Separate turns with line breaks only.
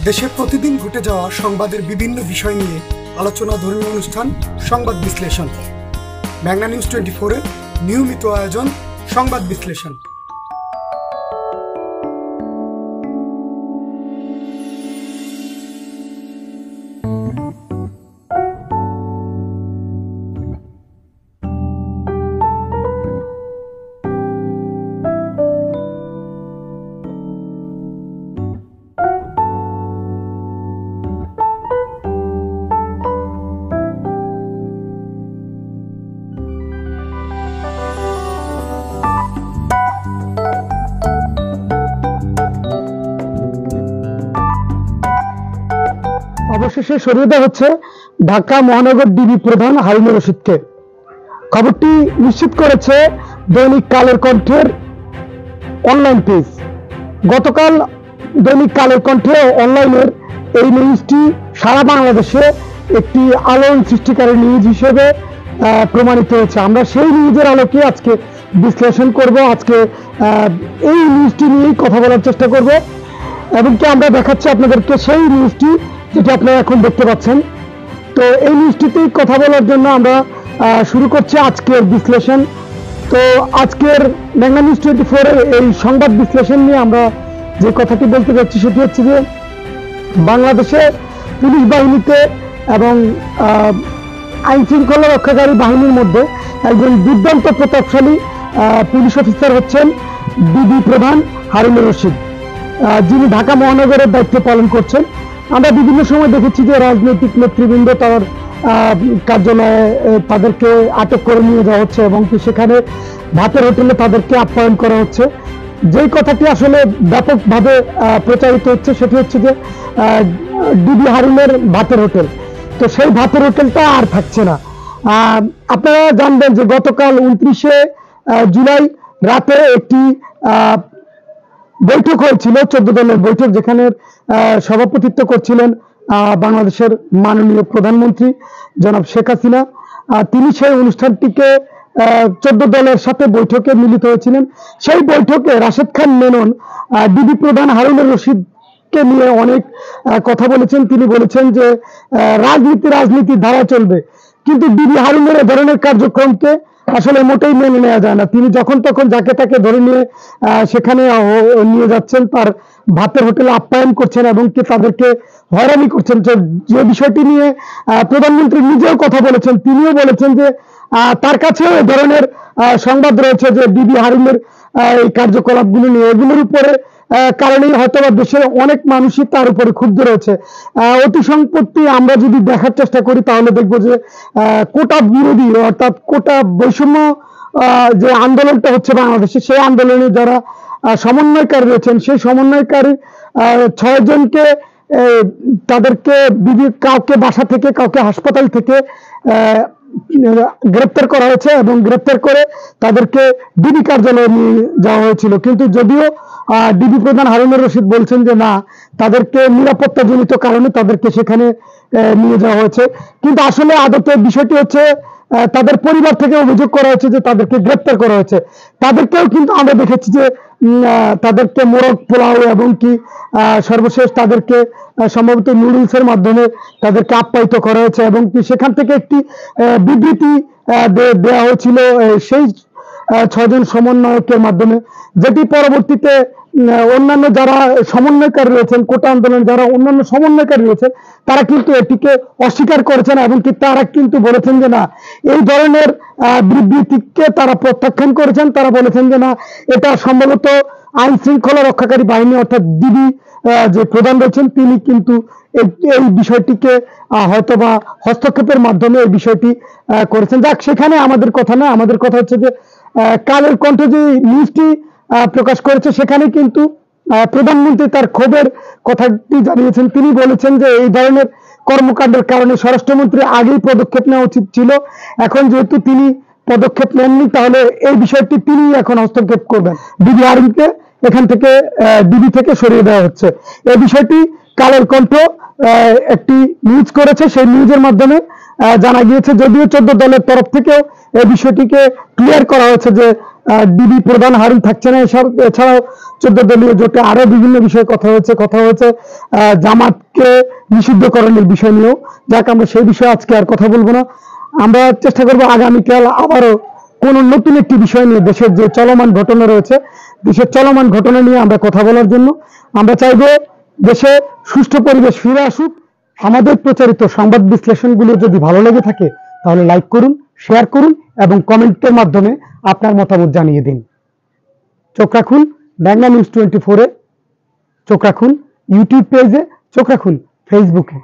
দেশে প্রতিদিন ঘটে যাওয়া সংবাদের বিভিন্ন বিষয় নিয়ে আলোচনা ধর্মীয় অনুষ্ঠান সংবাদ বিশ্লেষণ। মেঘনা নিউজ 24 এর নিয়মিত আয়োজন সংবাদ বিশ্লেষণ।
অবশেষে সরিয়ে দেওয়া হচ্ছে ঢাকা মহানগর ডিবি প্রধান হারুনুর রশিদকে। খবরটি নিশ্চিত করেছে দৈনিক কালের কণ্ঠের অনলাইন পেজ। গতকাল দৈনিক কালের কণ্ঠে অনলাইনের এই নিউজটি সারা বাংলাদেশে একটি আলোড়ন সৃষ্টিকারী নিউজ হিসেবে প্রমাণিত হয়েছে। আমরা সেই নিউজের আলোকে আজকে বিশ্লেষণ করব, আজকে এই নিউজটি নিয়েই কথা বলার চেষ্টা করব এবং কি আমরা দেখাচ্ছি আপনাদেরকে সেই নিউজটি যেটা আপনারা এখন দেখতে পাচ্ছেন। তো এই নিউজটিতেই কথা বলার জন্য আমরা শুরু করছি আজকের বিশ্লেষণ। তো আজকের মেঘনা নিউজ 24 এর এই সংবাদ বিশ্লেষণ নিয়ে আমরা যে কথাটি বলতে যাচ্ছি সেটি হচ্ছে যে বাংলাদেশে পুলিশ বাহিনীতে এবং আইন শৃঙ্খলা রক্ষাকারী বাহিনীর মধ্যে একজন দুর্দান্ত প্রতাপশালী পুলিশ অফিসার হচ্ছেন ডিবি প্রধান হারুনুর রশিদ, যিনি ঢাকা মহানগরের দায়িত্ব পালন করছেন। আমরা বিভিন্ন সময় দেখেছি যে রাজনৈতিক নেতৃবৃন্দ তার কার্যালয়ে তাদেরকে আটক করে নিয়ে যাওয়া হচ্ছে এবং সেখানে ভাতের হোটেলে তাদেরকে আপ্যায়ন করা হচ্ছে। যেই কথাটি আসলে ব্যাপকভাবে প্রচারিত হচ্ছে সেটি হচ্ছে যে ডিবি হারুনের ভাতের হোটেল। তো সেই ভাতের হোটেলটা আর থাকছে না। আপনারা জানবেন যে গতকাল 29শে জুলাই রাতে একটি বৈঠক হয়েছিল, 14 দলের বৈঠক, যেখানে সভাপতিত্ব করছিলেন বাংলাদেশের মাননীয় প্রধানমন্ত্রী জনাব শেখ হাসিনা। তিনি সেই অনুষ্ঠানটিকে 14 দলের সাথে বৈঠকে মিলিত হয়েছিলেন। সেই বৈঠকে রাশেদ খান মেনন ডিবি প্রধান হারুনুর রশিদকে নিয়ে অনেক কথা বলেছেন। তিনি বলেছেন যে রাজনীতি ধারা চলবে, কিন্তু ডিবি হারুনের এ ধরনের কার্যক্রমকে আসলে মোটেই মেনে নেওয়া যায় না। তিনি যখন তখন যাকে তাকে ধরে নিয়ে সেখানে নিয়ে যাচ্ছেন, তার ভাতের হোটেলে আপ্যায়ন করছেন এবং কি তাদেরকে হয়রানি করছেন। যে বিষয়টি নিয়ে প্রধানমন্ত্রী নিজেও কথা বলেছেন। তিনিও বলেছেন যে তার কাছে এ ধরনের সংবাদ রয়েছে যে ডিবি হারুনের এই কার্যকলাপগুলো নিয়ে, এগুলোর উপরে কারণেই হয়তো দেশের অনেক মানুষই তার উপরে ক্ষুব্ধ রয়েছে। অতি সম্প্রতি আমরা যদি দেখার চেষ্টা করি তাহলে দেখবো যে কোটা বিরোধী অর্থাৎ কোটা বৈষম্য যে আন্দোলনটা হচ্ছে বাংলাদেশে, সেই আন্দোলনে যারা সমন্বয়কারী রয়েছেন, সেই সমন্বয়কারী 6 জনকে তাদেরকে কাউকে বাসা থেকে কাউকে হাসপাতাল থেকে গ্রেপ্তার করা হয়েছে এবং গ্রেপ্তার করে তাদেরকে ডিবি কার্যালয়ে নিয়ে যাওয়া হয়েছিল। কিন্তু যদিও ডিবি প্রধান হারুনুর রশিদ বলছেন যে না, তাদেরকে নিরাপত্তাজনিত কারণে তাদেরকে সেখানে নিয়ে যাওয়া হয়েছে। কিন্তু আসলে আদতে বিষয়টি হচ্ছে তাদের পরিবার থেকে অভিযোগ করা হয়েছে যে তাদেরকে গ্রেপ্তার করা হয়েছে। তাদেরকেও কিন্তু আমরা দেখেছি যে তাদেরকে মোরগ পোলাও এবং কি সর্বশেষ তাদেরকে সম্ভবত নুডলসের মাধ্যমে তাদেরকে আপ্যায়িত করা হয়েছে এবং কি সেখান থেকে একটি বিবৃতি দেওয়া হয়েছিল সেই 6 জন সমন্বয়কের মাধ্যমে, যেটি পরবর্তীতে অন্যান্য যারা সমন্বয়কারী রয়েছেন, কোটা আন্দোলনে যারা অন্যান্য সমন্বয়কারী রয়েছেন, তারা কিন্তু এটিকে অস্বীকার করেছেন এবং কি তারা কিন্তু বলেছেন যে না, এই ধরনের বিবৃতিকে তারা প্রত্যাখ্যান করেছেন। তারা বলেছেন যে না, এটা সম্ভবত আইন শৃঙ্খলা রক্ষাকারী বাহিনী অর্থাৎ ডিবি যে প্রধান রয়েছেন তিনি কিন্তু এই বিষয়টিকে হয়তোবা হস্তক্ষেপের মাধ্যমে এই বিষয়টি করেছেন। যাক, সেখানে আমাদের কথা না, আমাদের কথা হচ্ছে যে কালের কণ্ঠ যে নিউজটি প্রকাশ করেছে সেখানে কিন্তু প্রধানমন্ত্রী তার ক্ষোভের কথাটি জানিয়েছেন। তিনি বলেছেন যে এই ধরনের কর্মকাণ্ডের কারণে স্বরাষ্ট্রমন্ত্রী আগেই পদক্ষেপ নেওয়া উচিত ছিল। এখন যেহেতু তিনি পদক্ষেপ নেননি, তাহলে এই বিষয়টি তিনি এখন হস্তক্ষেপ করবেন। ডিবি হারুনকে এখান থেকে ডিবি থেকে সরিয়ে দেওয়া হচ্ছে। এই বিষয়টি কালের কণ্ঠ একটি নিউজ করেছে। সেই নিউজের মাধ্যমে জানা গিয়েছে, যদিও 14 দলের তরফ থেকেও এই বিষয়টিকে ক্লিয়ার করা হয়েছে যে ডিবি প্রধান হারুন থাকছে না, এছাড়াও 14 দলীয় জোটে আরো বিভিন্ন বিষয়ে কথা হয়েছে জামাতকে নিষিদ্ধকরণের বিষয় নিয়েও। যাক, আমরা সেই বিষয়ে আজকে আর কথা বলবো না। আমরা চেষ্টা করবো আগামীকাল আবারও কোন নতুন একটি বিষয় নিয়ে, দেশের যে চলমান ঘটনা রয়েছে, দেশের চলমান ঘটনা নিয়ে আমরা কথা বলার জন্য। আমরা চাইবো দেশে সুষ্ঠু পরিবেশ ফিরে আসুক। আমাদের প্রচারিত সংবাদ বিশ্লেষণগুলো যদি ভালো লেগে থাকে তাহলে লাইক করুন, শেয়ার করুন এবং কমেন্টের মাধ্যমে আপনার মতামত জানিয়ে দিন। চোখ রাখুন মেঘনা নিউজ 24-এ, চোখ রাখুন ইউটিউব পেজে, চোখ রাখুন ফেসবুকে।